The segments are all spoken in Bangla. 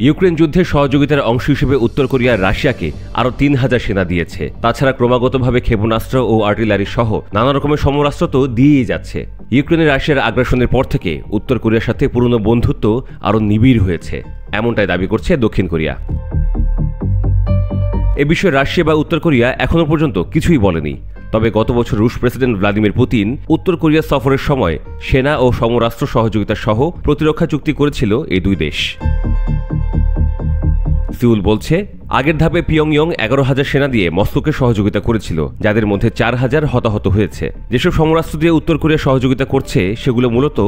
ইউক্রেন যুদ্ধে সহযোগিতার অংশ হিসেবে উত্তর কোরিয়া রাশিয়াকে আরও ৩,০০০ সেনা দিয়েছে। তাছাড়া ক্রমাগতভাবে ক্ষেপণাস্ত্র ও আর্টিলারি সহ নানা রকমের সমরাস্ত্র তো দিয়েই যাচ্ছে। ইউক্রেনে রাশিয়ার আগ্রাসনের পর থেকে উত্তর কোরিয়ার সাথে পুরনো বন্ধুত্ব আরও নিবিড় হয়েছে, এমনটাই দাবি করছে দক্ষিণ কোরিয়া। এ বিষয়ে রাশিয়া বা উত্তর কোরিয়া এখনও পর্যন্ত কিছুই বলেনি। তবে গত বছর রুশ প্রেসিডেন্ট ভ্লাদিমির পুতিন উত্তর কোরিয়া সফরের সময় সেনা ও সমরাস্ত্র সহযোগিতা সহ প্রতিরক্ষা চুক্তি করেছিল এই দুই দেশ। সিউল বলছে, আগের ধাপে পিয়ংইয়ং 11,000 সেনা দিয়ে মস্কোকে সহযোগিতা করেছিল, যাদের মধ্যে 4,000 হতাহত হয়েছে। যেসব সমরাস্ত্র দিয়ে উত্তর কোরিয়া সহযোগিতা করছে সেগুলো মূলত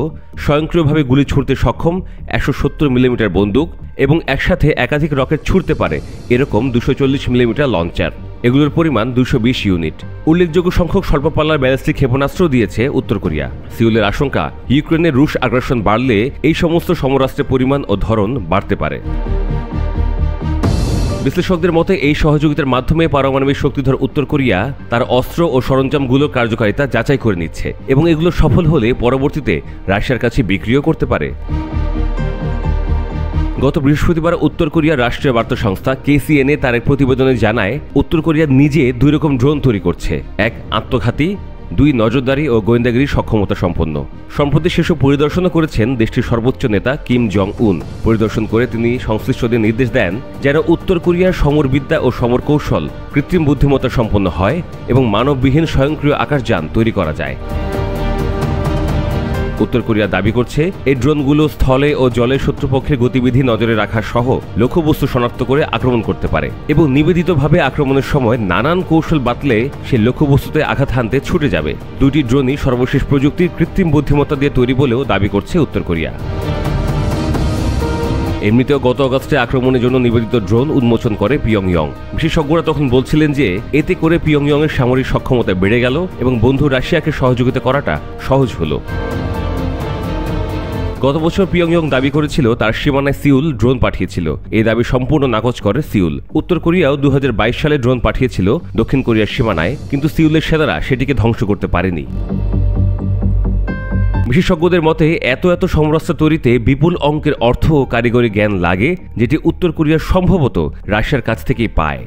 স্বয়ংক্রিয়ভাবে গুলি ছুড়তে সক্ষম 170 মিলিমিটার বন্দুক এবং একসাথে একাধিক রকেট ছুড়তে পারে এরকম 240 মিলিমিটার লঞ্চার। এগুলোর পরিমাণ 220 ইউনিট। উল্লেখযোগ্য সংখ্যক স্বল্পপাল্লার ব্যালিস্টিক ক্ষেপণাস্ত্র দিয়েছে উত্তর কোরিয়া। সিউলের আশঙ্কা, ইউক্রেনে রুশ আগ্রাসন বাড়লে এই সমস্ত সমরাস্ত্রের পরিমাণ ও ধরন বাড়তে পারে। বিশ্লেষকদের মতে এই সহযোগিতার মাধ্যমে পারমাণবিক শক্তিধর উত্তর কোরিয়া তার অস্ত্র ও সরঞ্জামগুলোর কার্যকারিতা যাচাই করে নিচ্ছে এবং এগুলো সফল হলে পরবর্তীতে রাশিয়ার কাছে বিক্রিও করতে পারে। গত বৃহস্পতিবার উত্তর কোরিয়ার রাষ্ট্রীয় বার্তা সংস্থা KCNA তার এক প্রতিবেদনে জানায়, উত্তর কোরিয়া নিজে 2 রকম ড্রোন তৈরি করছে, এক আত্মঘাতী, 2 নজরদারি ও গোয়েন্দাগিরি সক্ষমতা সম্পন্ন। সম্প্রতি সেসব পরিদর্শনও করেছেন দেশটির সর্বোচ্চ নেতা কিম জং উন। পরিদর্শন করে তিনি সংশ্লিষ্টদের নির্দেশ দেন যেন উত্তর কোরিয়ার সমরবিদ্যা ও সমর কৌশল কৃত্রিম বুদ্ধিমত্তা সম্পন্ন হয় এবং মানববিহীন স্বয়ংক্রিয় আকাশযান তৈরি করা যায়। উত্তর কোরিয়া দাবি করছে, এই ড্রোনগুলো স্থলে ও জলে শত্রুপক্ষের গতিবিধি নজরে রাখা সহ লক্ষ্যবস্তু শনাক্ত করে আক্রমণ করতে পারে এবং নিবেদিতভাবে আক্রমণের সময় নানান কৌশল বাতলে সে লক্ষ্যবস্তুতে আঘাত হানতে ছুটে যাবে। 2টি ড্রোনই সর্বশেষ প্রযুক্তির কৃত্রিম বুদ্ধিমত্তা দিয়ে তৈরি বলেও দাবি করছে উত্তর কোরিয়া। এমনিতেও গত আগস্টে আক্রমণের জন্য নিবেদিত ড্রোন উন্মোচন করে পিয়ংইয়ং। বিশেষজ্ঞরা তখন বলছিলেন যে এতে করে পিয়ংইয়ংয়ের সামরিক সক্ষমতা বেড়ে গেল এবং বন্ধু রাশিয়াকে সহযোগিতা করাটা সহজ হলো। গত বছর পিয়ংইয়ং দাবি করেছিল তার সীমানায় সিউল ড্রোন পাঠিয়েছিল। এই দাবি সম্পূর্ণ নাকচ করে সিউল। উত্তর কোরিয়াও 2022 সালে ড্রোন পাঠিয়েছিল দক্ষিণ কোরিয়ার সীমানায়, কিন্তু সিউলের সেনারা সেটিকে ধ্বংস করতে পারেনি। বিশেষজ্ঞদের মতে এত সমরাস্ত্র তৈরিতে বিপুল অঙ্কের অর্থ ও কারিগরি জ্ঞান লাগে, যেটি উত্তর কোরিয়া সম্ভবত রাশিয়ার কাছ থেকেই পায়।